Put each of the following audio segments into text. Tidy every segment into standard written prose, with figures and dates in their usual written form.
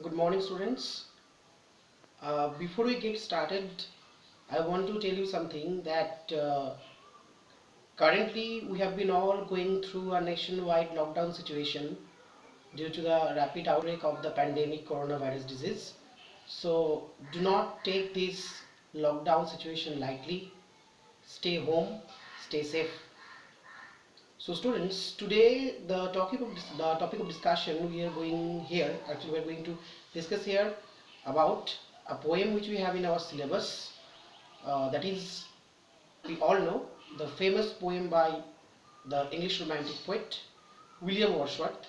Good morning, students. Before we get started, I want to tell you something that currently we have been all going through a nationwide lockdown situation due to the rapid outbreak of the pandemic coronavirus disease. So do not take this lockdown situation lightly. Stay home, stay safe. So students, today the topic of discussion we are going here. Actually, we are going to discuss here about a poem which we have in our syllabus. That is, we all know the famous poem by the English Romantic poet William Wordsworth,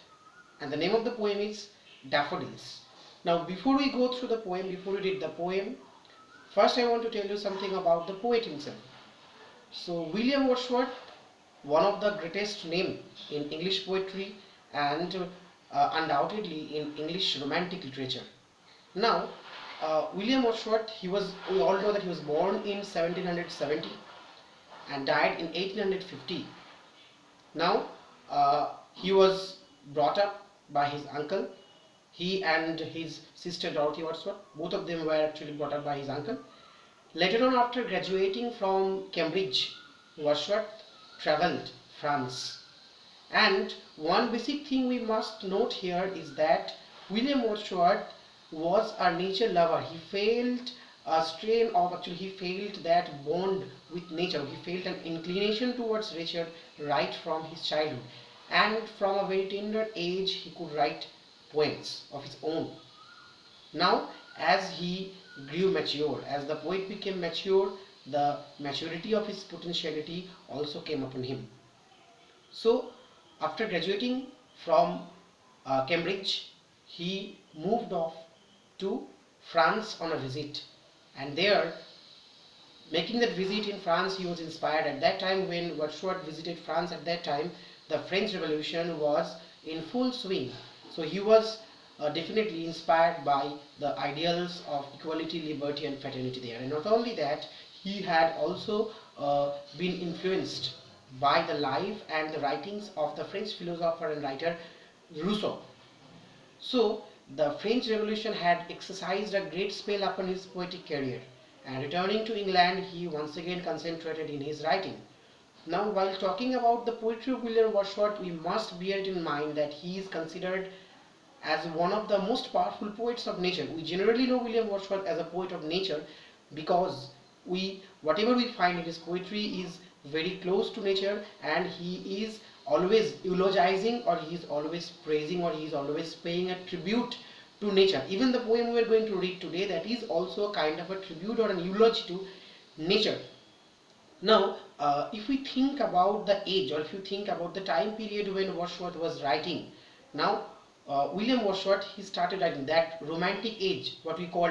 and the name of the poem is Daffodils. Now, before we go through the poem, before we read the poem, first I want to tell you something about the poet himself. So, William Wordsworth, one of the greatest name in English poetry and undoubtedly in English romantic literature. Now, William Wordsworth, we all know that he was born in 1770 and died in 1850. Now, he was brought up by his uncle. He and his sister Dorothy Wordsworth, both of them were actually brought up by his uncle. Later on, after graduating from Cambridge, Wordsworth travelled France. And one basic thing we must note here is that William Wordsworth was a nature lover. He felt a strain of, actually he felt that bond with nature. He felt an inclination towards nature right from his childhood. And from a very tender age, he could write poems of his own. Now, as he grew mature, as the poet became mature, the maturity of his potentiality also came upon him. So, after graduating from Cambridge, he moved off to France on a visit, and there, making that visit in France, he was inspired. At that time, when Wordsworth visited France, at that time, the French Revolution was in full swing. So he was definitely inspired by the ideals of equality, liberty, and fraternity there. And not only that, he had also been influenced by the life and the writings of the French philosopher and writer Rousseau. So the French Revolution had exercised a great spell upon his poetic career, and returning to England, he once again concentrated in his writing. Now, while talking about the poetry of William Wordsworth, we must bear it in mind that he is considered as one of the most powerful poets of nature. We generally know William Wordsworth as a poet of nature because whatever we find in his poetry is very close to nature, and he is always eulogizing, or he is always praising, or he is always paying a tribute to nature. Even the poem we are going to read today, that is also a kind of a tribute or an eulogy to nature. Now, if we think about the age, or if you think about the time period when Wordsworth was writing, now William Wordsworth, he started writing that romantic age, what we call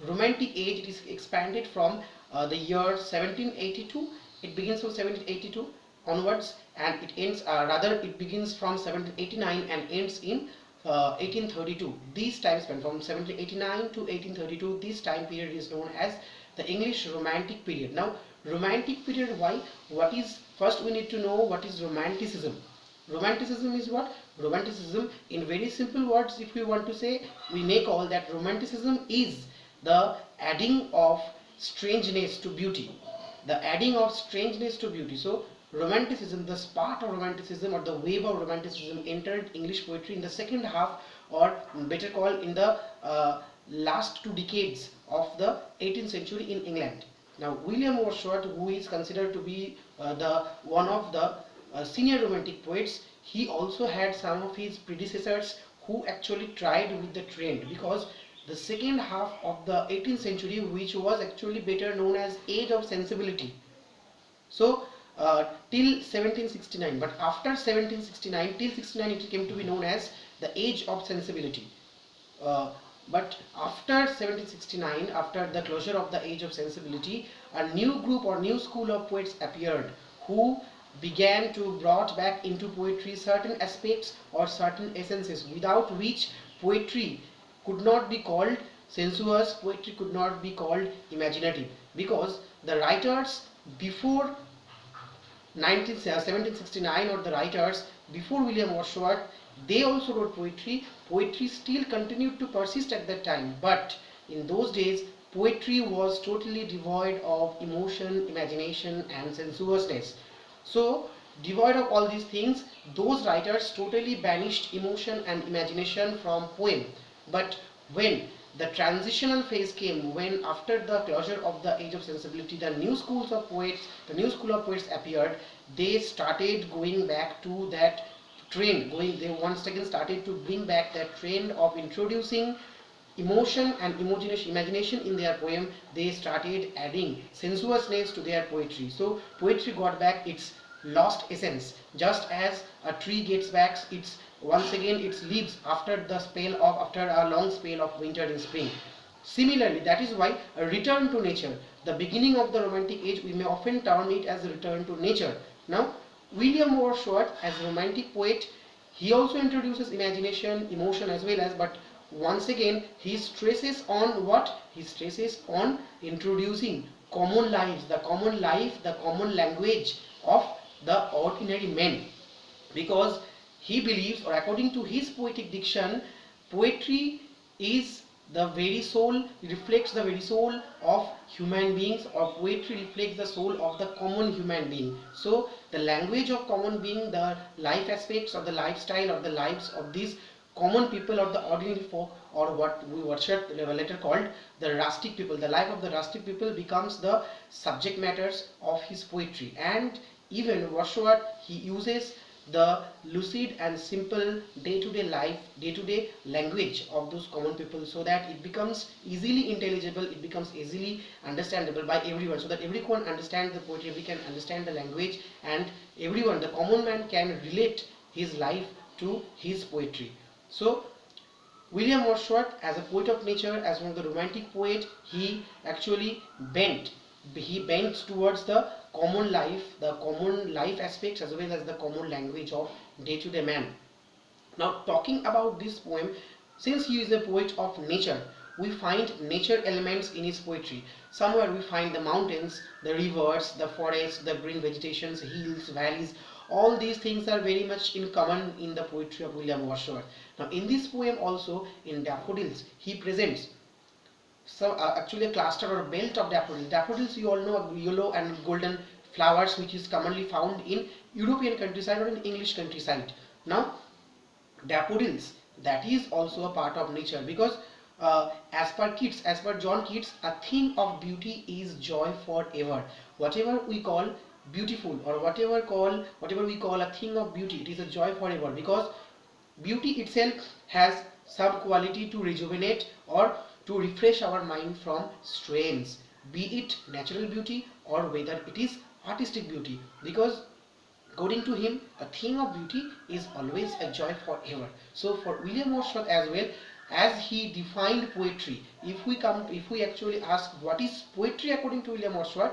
romantic age. It is expanded from the year 1782. It begins from 1782 onwards, and it ends, rather it begins from 1789 and ends in 1832. This time span from 1789 to 1832, this time period is known as the English romantic period. Now, romantic period, why? What is, first we need to know what is romanticism. Romanticism is what? Romanticism, in very simple words, if we want to say, we may call that romanticism is the adding of strangeness to beauty. The adding of strangeness to beauty. So, romanticism, the spark of romanticism or the wave of romanticism entered English poetry in the second half, or better called in the last 2 decades of the 18th century in England. Now, William Wordsworth, who is considered to be the one of the senior romantic poets, he also had some of his predecessors who actually tried with the trend, because the second half of the 18th century, which was actually better known as age of sensibility. So till 1769, but after 1769 till 69 it came to be known as the age of sensibility. But after 1769, after the closure of the age of sensibility, a new group or new school of poets appeared who began to brought back into poetry certain aspects or certain essences without which poetry could not be called sensuous, poetry could not be called imaginative, because the writers before 1769, or the writers before William Wordsworth, they also wrote poetry. Poetry still continued to persist at that time, but in those days poetry was totally devoid of emotion, imagination and sensuousness. So devoid of all these things, those writers totally banished emotion and imagination from poem. But when the transitional phase came, when after the closure of the age of sensibility, the new schools of poets, the new school of poets appeared, they started going back to that trend, they once again started to bring back that trend of introducing emotion and imagination in their poem. They started adding sensuousness to their poetry. So poetry got back its lost essence, just as a tree gets back its once again its leaves after after a long spell of winter and spring. Similarly, that is why a return to nature, the beginning of the romantic age, we may often term it as a return to nature. Now William Wordsworth, as a romantic poet, he also introduces imagination, emotion as well as, but once again he stresses on what? He stresses on introducing common lives, the common life, the common language of the ordinary men, because he believes, or according to his poetic diction, poetry is the very soul, reflects the very soul of human beings, or poetry reflects the soul of the common human being. So the language of common being, the life aspects of the lifestyle of the lives of these common people or the ordinary folk, or what we Wordsworth later called the rustic people, the life of the rustic people becomes the subject matters of his poetry. And even Wordsworth, he uses the lucid and simple day-to-day life, day-to-day language of those common people, so that it becomes easily intelligible, it becomes easily understandable by everyone, so that everyone understands the poetry, we can understand the language, and everyone, the common man, can relate his life to his poetry. So William Wordsworth, as a poet of nature, as one of the romantic poet, he actually bent towards the common life aspects as well as the common language of day-to-day man. Now talking about this poem, since he is a poet of nature, we find nature elements in his poetry. Somewhere we find the mountains, the rivers, the forests, the green vegetations, hills, valleys. All these things are very much in common in the poetry of William Wordsworth. Now in this poem also, in Daffodils, he presents actually a cluster or belt of daffodils. Daffodils, you all know, are yellow and golden flowers which is commonly found in European countryside or in English countryside. Now daffodils, that is also a part of nature, because as per John Keats, a thing of beauty is joy forever. Whatever we call beautiful, or whatever we call a thing of beauty, it is a joy forever, because beauty itself has some quality to rejuvenate or to refresh our mind from strains, be it natural beauty or whether it is artistic beauty, because according to him, a thing of beauty is always a joy forever. So for William Wordsworth as well, as he defined poetry, if we actually ask what is poetry according to William Wordsworth,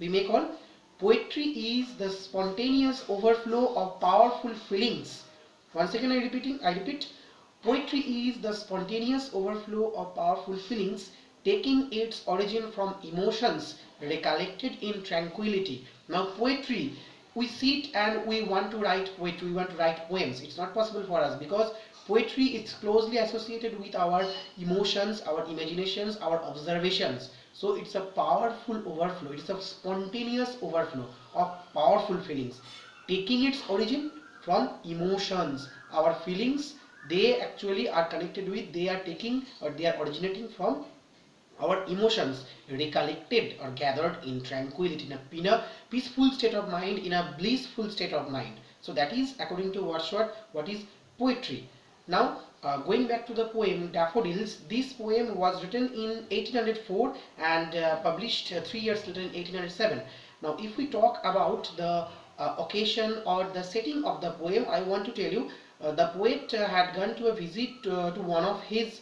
we may call poetry is the spontaneous overflow of powerful feelings. Once again I repeat, poetry is the spontaneous overflow of powerful feelings taking its origin from emotions recollected in tranquility. Now poetry, we sit and we want to write poetry, we want to write poems. It's not possible for us, because poetry is closely associated with our emotions, our imaginations, our observations. So it's a powerful overflow, it's a spontaneous overflow of powerful feelings taking its origin from emotions. Our feelings, they actually are connected with, they are taking, or they are originating from our emotions recollected or gathered in tranquility, in a peaceful state of mind, in a blissful state of mind. So that is according to Wordsworth what is poetry. Now going back to the poem Daffodils, this poem was written in 1804 and published 3 years later in 1807. Now if we talk about the occasion or the setting of the poem, I want to tell you the poet had gone to a visit to one of his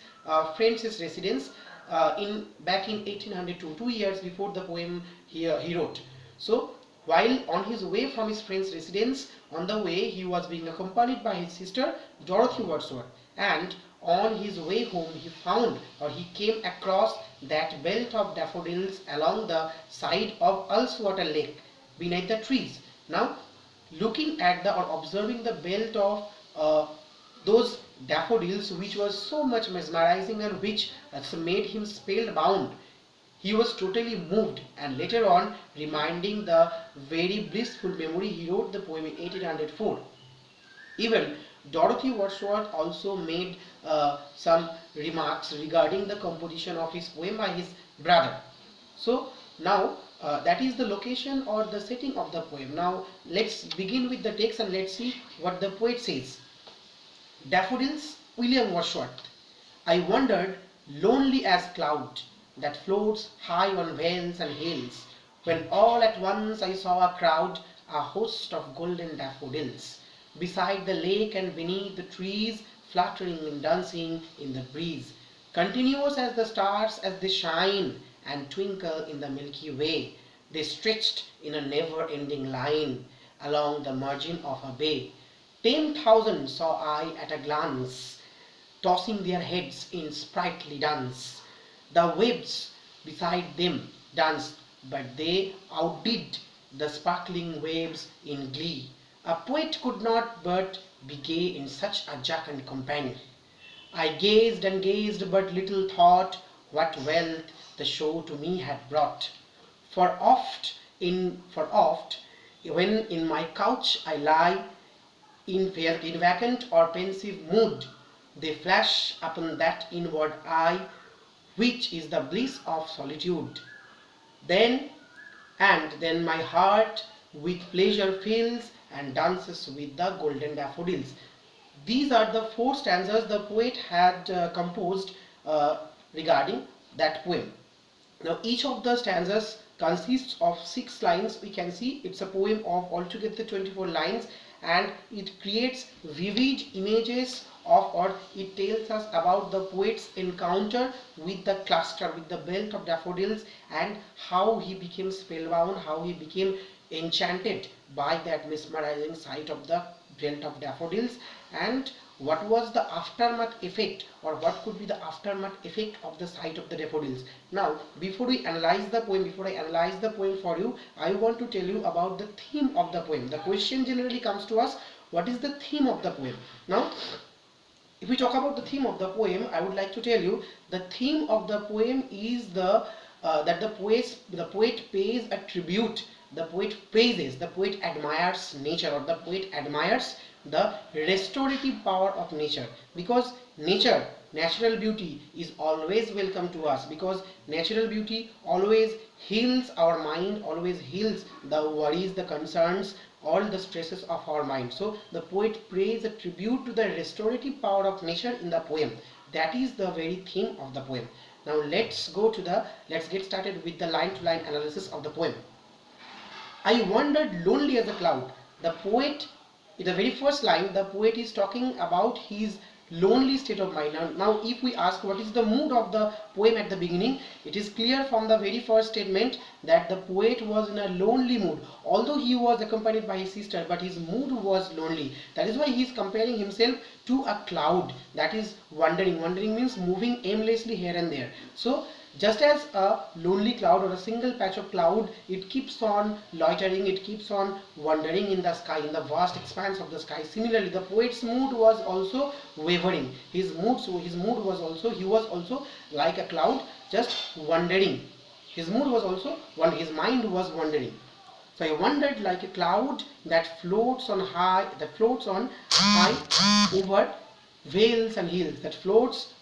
friends' residence back in 1802, 2 years before the poem he wrote. So while on his way from his friend's residence, on the way he was being accompanied by his sister Dorothy Wordsworth, and on his way home he found, or he came across, that belt of daffodils along the side of Ullswater Lake beneath the trees. Now looking at or observing the belt of those daffodils which was so much mesmerizing and which made him spellbound. He was totally moved, and later on, reminding the very blissful memory, he wrote the poem in 1804. Even Dorothy Wordsworth also made some remarks regarding the composition of his poem by his brother. So now that is the location or the setting of the poem. Now let's begin with the text and let's see what the poet says. Daffodils, William Wordsworth. I wandered, lonely as cloud that floats high on vales and hills, when all at once I saw a crowd, a host of golden daffodils, beside the lake and beneath the trees, fluttering and dancing in the breeze, continuous as the stars as they shine and twinkle in the Milky Way. They stretched in a never-ending line along the margin of a bay. 10,000 saw I at a glance, tossing their heads in sprightly dance. The waves beside them danced, but they outdid the sparkling waves in glee. A poet could not but be gay in such a jocund company. I gazed and gazed, but little thought what wealth the show to me had brought. For oft, when in my couch I lie, in vacant or pensive mood, they flash upon that inward eye, which is the bliss of solitude. Then my heart with pleasure fills and dances with the golden daffodils. These are the 4 stanzas the poet had composed regarding that poem. Now each of the stanzas consists of 6 lines. We can see it's a poem of altogether 24 lines, and it creates vivid images of, or it tells us about the poet's encounter with the cluster, with the belt of daffodils, and how he became spellbound, how he became enchanted by that mesmerizing sight of the belt of daffodils, and what was the aftermath effect, or what could be the aftermath effect of the sight of the daffodils. Now before I analyze the poem for you, I want to tell you about the theme of the poem. The question generally comes to us, what is the theme of the poem? Now if we talk about the theme of the poem, I would like to tell you the theme of the poem is that the poet pays a tribute, the poet praises, the poet admires nature, or the poet admires the restorative power of nature, because natural beauty is always welcome to us, because natural beauty always heals our mind, always heals the worries, the concerns, all the stresses of our mind. So the poet pays a tribute to the restorative power of nature in the poem. That is the very theme of the poem. Now let's get started with the line-to-line analysis of the poem. I wandered lonely as a cloud. The poet, in the very first line, the poet is talking about his lonely state of mind. Now if we ask what is the mood of the poem at the beginning, it is clear from the very first statement that the poet was in a lonely mood. Although he was accompanied by his sister, but his mood was lonely. That is why he is comparing himself to a cloud that is wandering. Wandering means moving aimlessly here and there. So just as a lonely cloud or a single patch of cloud, it keeps on loitering, it keeps on wandering in the sky, in the vast expanse of the sky. Similarly, the poet's mood was also wavering. His mood was also like a cloud, just wandering. His mood was also, his mind was wandering. So I wandered like a cloud that floats on high over vales and hills, that floats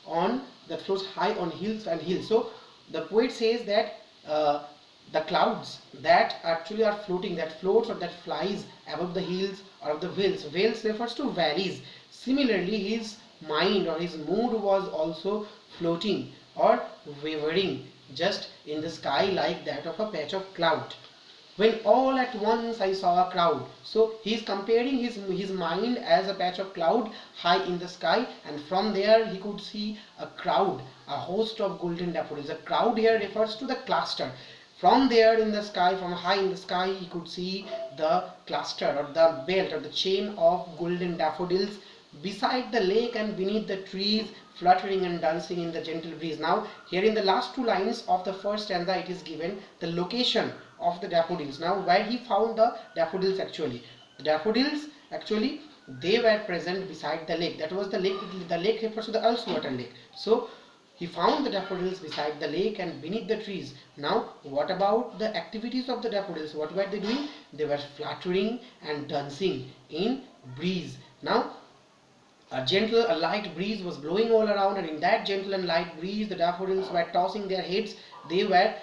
high on hills and hills. So the poet says that the clouds that actually are floating, that floats or that flies above the hills or the vales. Vales refers to valleys. Similarly, his mind or his mood was also floating or wavering just in the sky like that of a patch of cloud. When all at once I saw a crowd. So he is comparing his mind as a patch of cloud high in the sky, and from there he could see a crowd, a host of golden daffodils. A crowd here refers to the cluster. From there in the sky, from high in the sky, he could see the cluster or the belt or the chain of golden daffodils beside the lake and beneath the trees, fluttering and dancing in the gentle breeze. Now here in the last 2 lines of the first stanza, it is given the location of the daffodils. Now where he found the daffodils actually. The daffodils actually they were present beside the lake. That was the lake. The lake refers to the Ullswater lake. So he found the daffodils beside the lake and beneath the trees. Now, what about the activities of the daffodils? What were they doing? They were fluttering and dancing in breeze. Now, a light breeze was blowing all around, and in that gentle and light breeze, the daffodils were tossing their heads. They were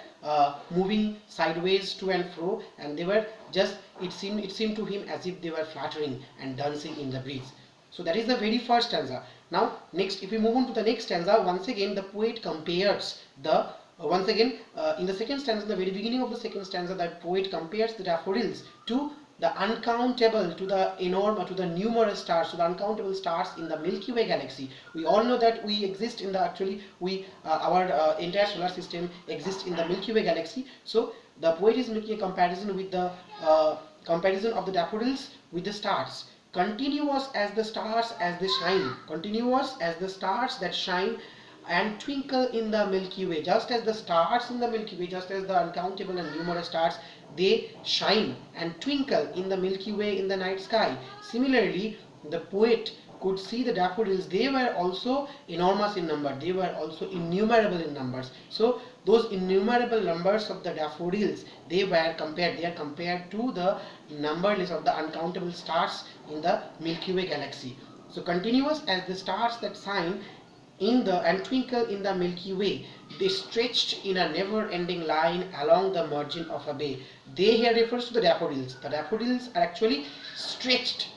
moving sideways to and fro, and they were just, it seemed to him as if they were fluttering and dancing in the breeze. So that is the very first stanza. Now, next, if we move on to the next stanza, once again the poet compares the in the second stanza, the very beginning of the second stanza, the poet compares the daffodils to the uncountable, to the enormous, to the numerous stars, to the uncountable stars in the Milky Way galaxy. We all know that we exist in the, our entire solar system exists in the Milky Way galaxy. So the poet is making a comparison with the comparison of the daffodils with the stars. Continuous as the stars as they shine, continuous as the stars that shine and twinkle in the Milky Way, just as the stars in the Milky Way, just as the uncountable and numerous stars, they shine and twinkle in the Milky Way in the night sky. Similarly, the poet could see the daffodils. They were also enormous in number, they were also innumerable in numbers. So those innumerable numbers of the daffodils, they are compared to the numberless of the uncountable stars in the Milky Way galaxy. So continuous as the stars that shine in the and twinkle in the Milky Way, they stretched in a never-ending line along the margin of a bay. They here refers to the daffodils. The daffodils are actually stretched.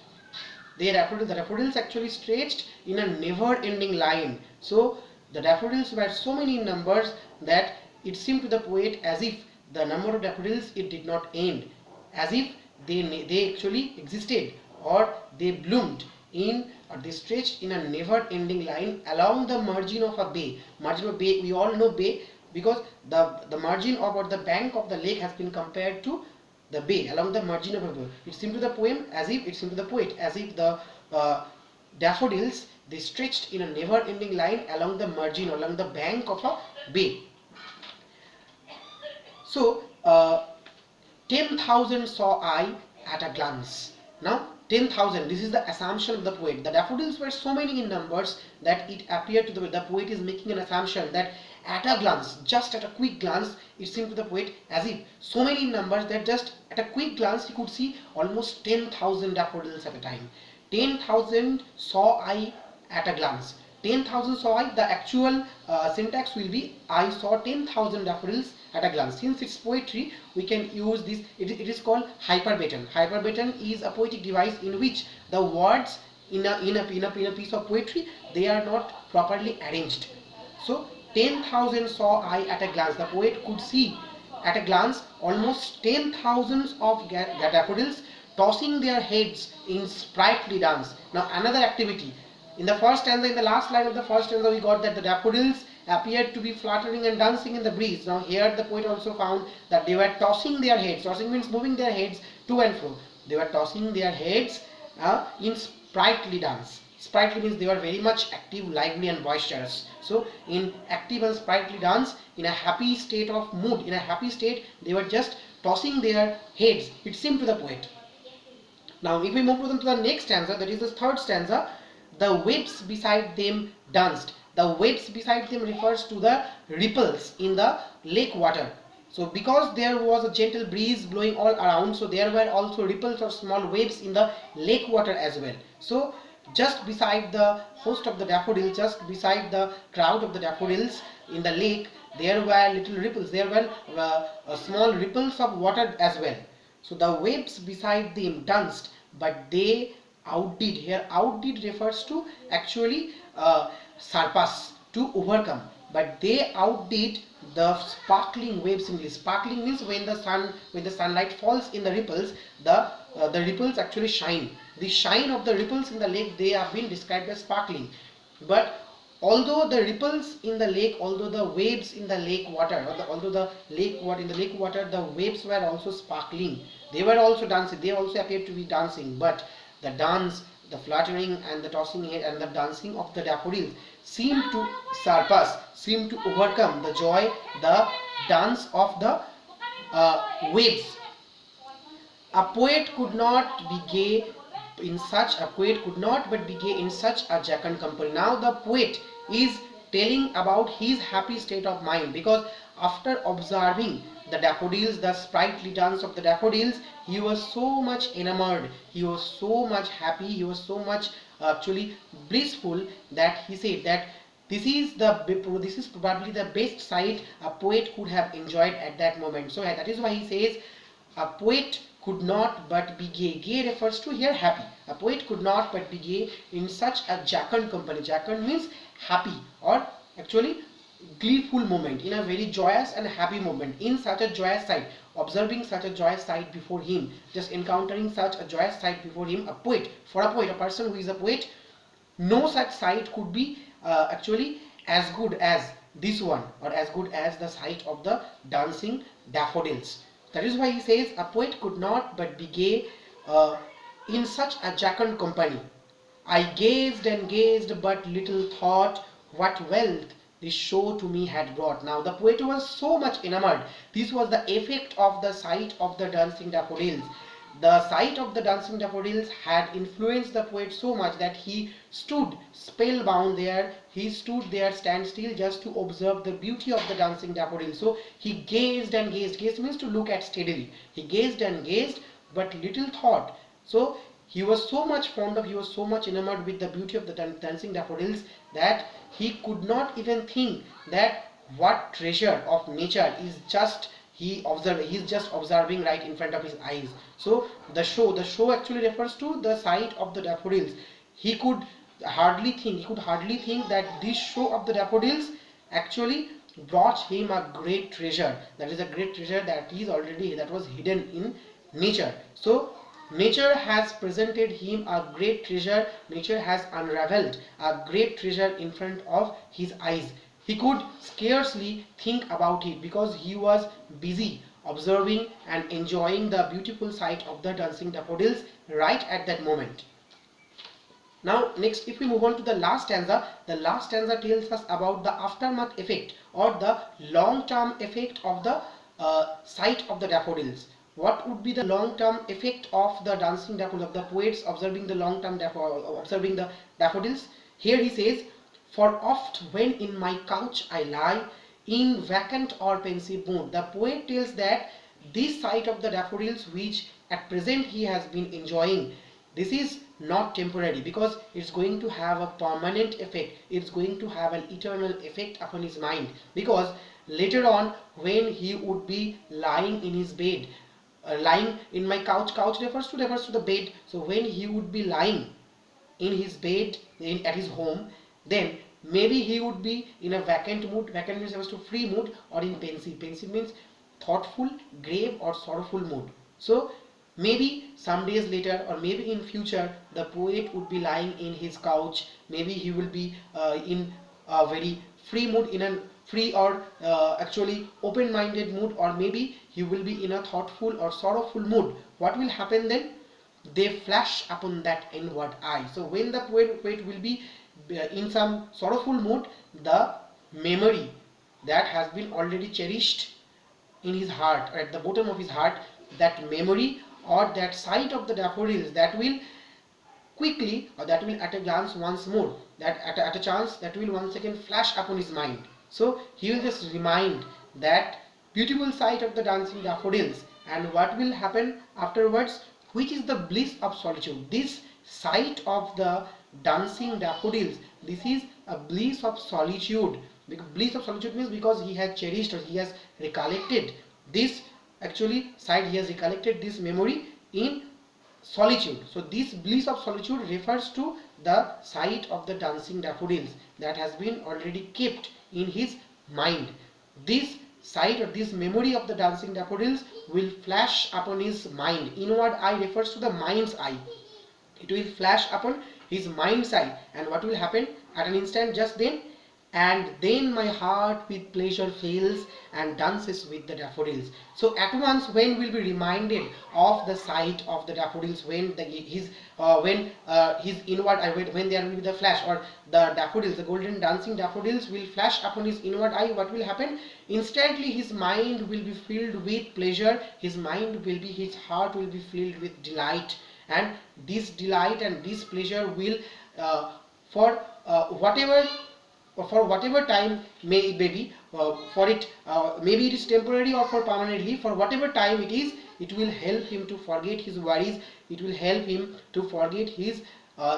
The daffodils actually stretched in a never-ending line. So the daffodils were so many in numbers that it seemed to the poet as if the number of daffodils, it did not end, as if they actually existed, or they bloomed in, or they stretched in a never-ending line along the margin of a bay. Margin of bay, we all know bay, because the margin of, or the bank of the lake has been compared to the bay, along the margin of a bay. It seemed to the poet as if the daffodils, they stretched in a never-ending line along the margin, along the bank of a bay. So 10,000 saw I at a glance. Now 10,000, this is the assumption of the poet. The daffodils were so many in numbers that it appeared to the poet is making an assumption that at a glance, just at a quick glance, it seemed to the poet as if so many in numbers that just at a quick glance he could see almost 10,000 daffodils at a time. 10,000 saw I at a glance. 10,000 saw I, the actual syntax will be I saw 10,000 daffodils at a glance. Since it's poetry, we can use this. It is called hyperbaton. Hyperbaton is a poetic device in which the words in a piece of poetry, they are not properly arranged. So 10,000 saw I at a glance. The poet could see at a glance almost 10,000 of daffodils tossing their heads in sprightly dance. Now another activity. In the first stanza, in the last line of the first stanza, we got that the daffodils appeared to be fluttering and dancing in the breeze. Now here the poet also found that they were tossing their heads. Tossing means moving their heads to and fro. They were tossing their heads in sprightly dance. Sprightly means they were very much active, lively and boisterous. So in active and sprightly dance, in a happy state of mood, in a happy state, they were just tossing their heads, it seemed to the poet. Now if we move to the next stanza, that is the third stanza, the waves beside them danced. The waves beside them refers to the ripples in the lake water. So because there was a gentle breeze blowing all around, so there were also ripples or small waves in the lake water as well. So just beside the host of the daffodils, just beside the crowd of the daffodils in the lake, there were little ripples, there were small ripples of water as well. So the waves beside them danced, but they outdid. Here outdid refers to actually surpass, to overcome, but they outdid the sparkling waves in this. Sparkling means when the sunlight falls in the ripples, the ripples actually shine. The shine of the ripples in the lake, they have been described as sparkling. But although the ripples in the lake, although the waves in the lake water, although the lake water, in the lake water, the waves were also sparkling, they were also dancing, they also appeared to be dancing, but the dance, the fluttering and the tossing head and the dancing of the daffodils seemed to surpass, seemed to overcome the joy, the dance of the waves. A poet could not be gay a poet could not but be gay in such a jocund company. Now the poet is telling about his happy state of mind, because after observing the daffodils, the sprightly dance of the daffodils, he was so much enamored, he was so much happy, he was so much actually blissful, that he said that this is probably the best sight a poet could have enjoyed at that moment. So that is why he says a poet could not but be gay. Gay refers to here happy. A poet could not but be gay in such a jocund company. Jocund means happy, or actually gleeful moment, in a very joyous and happy moment, in such a joyous sight, observing such a joyous sight before him, just encountering such a joyous sight before him. A poet, for a poet, a person who is a poet, no such sight could be actually as good as this one, or as good as the sight of the dancing daffodils. That is why he says a poet could not but be gay in such a jocund company. I gazed and gazed, but little thought what wealth this show to me had brought. Now the poet was so much enamored. This was the effect of the sight of the dancing daffodils. The sight of the dancing daffodils had influenced the poet so much that he stood spellbound there. He stood there standstill just to observe the beauty of the dancing daffodils. So he gazed and gazed. Gaze means to look at steadily. He gazed and gazed, but little thought. So he was so much fond of, he was so much enamored with the beauty of the dancing daffodils, that he could not even think that what treasure of nature is just he's just observing right in front of his eyes. So the show actually refers to the sight of the daffodils. He could hardly think that this show of the daffodils actually brought him a great treasure. That is a great treasure that was hidden in nature. So nature has presented him a great treasure. Nature has unraveled a great treasure in front of his eyes. He could scarcely think about it, because he was busy observing and enjoying the beautiful sight of the dancing daffodils right at that moment. Now next, if we move on to the last stanza tells us about the aftermath effect, or the long-term effect of the sight of the daffodils. What would be the long-term effect of the dancing daffodils, of the poets observing the daffodils? Here he says, for oft when in my couch I lie, in vacant or pensive mood. The poet tells that this sight of the daffodils, which at present he has been enjoying, this is not temporary, because it's going to have a permanent effect. It's going to have an eternal effect upon his mind, because later on, when he would be lying in his bed, lying in my couch refers to the bed. So when he would be lying in his bed at his home, then maybe he would be in a vacant mood. Vacant means refers to free mood, or in pensive. Pensive means thoughtful, grave, or sorrowful mood. So maybe some days later, or maybe in future, the poet would be lying in his couch. Maybe he will be in a very free mood, in a free or actually open-minded mood, or maybe he will be in a thoughtful or sorrowful mood. What will happen then? They flash upon that inward eye. So when the poet will be in some sorrowful mood, the memory that has been already cherished in his heart, or at the bottom of his heart, that memory or that sight of the daffodils, that will quickly, or that will at a glance once more, that at a chance, that will once again flash upon his mind. So he will just remind that beautiful sight of the dancing daffodils, and what will happen afterwards, which is the bliss of solitude. This sight of the dancing daffodils, this is a bliss of solitude. Bliss of solitude means because he has cherished, or he has recollected this actually sight, he has recollected this memory in solitude. So this bliss of solitude refers to the sight of the dancing daffodils that has been already kept in his mind. This sight, or this memory of the dancing daffodils, will flash upon his mind. Inward eye refers to the mind's eye. It will flash upon his mind's eye, and what will happen at an instant just then? And then my heart with pleasure fills and dances with the daffodils. So at once, when we'll be reminded of the sight of the daffodils, when his inward eye, when there will be the flash, or the daffodils, the golden dancing daffodils will flash upon his inward eye, what will happen? Instantly his mind will be filled with pleasure, his heart will be filled with delight, and this delight and this pleasure will for whatever time may be, for it maybe it is temporary or for permanently, for whatever time it is, it will help him to forget his worries, it will help him to forget his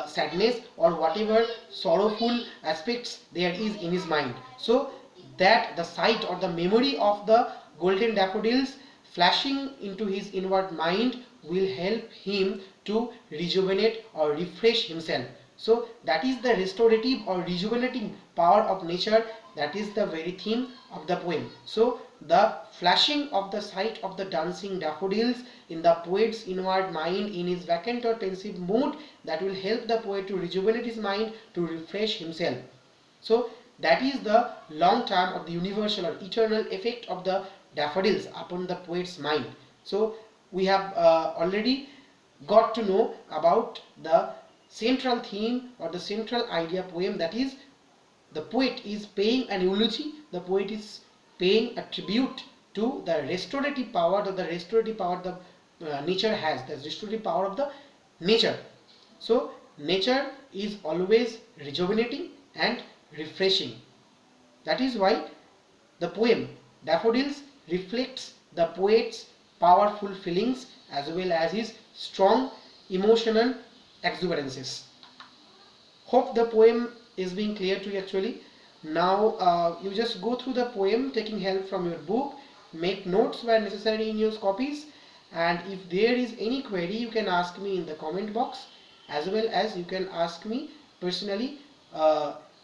sadness or whatever sorrowful aspects there is in his mind. So that the sight or the memory of the golden daffodils flashing into his inward mind will help him to rejuvenate or refresh himself. So that is the restorative or rejuvenating power of nature. That is the very theme of the poem. So the flashing of the sight of the dancing daffodils in the poet's inward mind in his vacant or pensive mood, that will help the poet to rejuvenate his mind, to refresh himself. So that is the long term or the universal or eternal effect of the daffodils upon the poet's mind. So we have already got to know about the central theme or the central idea poem, that is the poet is paying an eulogy, the poet is paying a tribute to the restorative power, the nature has, the restorative power of the nature. So nature is always rejuvenating and refreshing. That is why the poem Daffodils reflects the poet's powerful feelings as well as his strong emotional exuberances. Hope the poem is being clear to you actually. Now you just go through the poem taking help from your book, make notes where necessary in your copies, and if there is any query you can ask me in the comment box, as well as you can ask me personally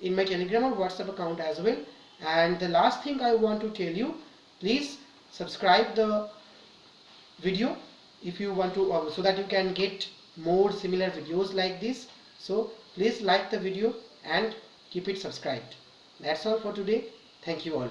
in my Telegram or WhatsApp account as well. And the last thing I want to tell you, please subscribe the video if you want to, so that you can get more similar videos like this. So please like the video and keep it subscribed. That's all for today. Thank you all.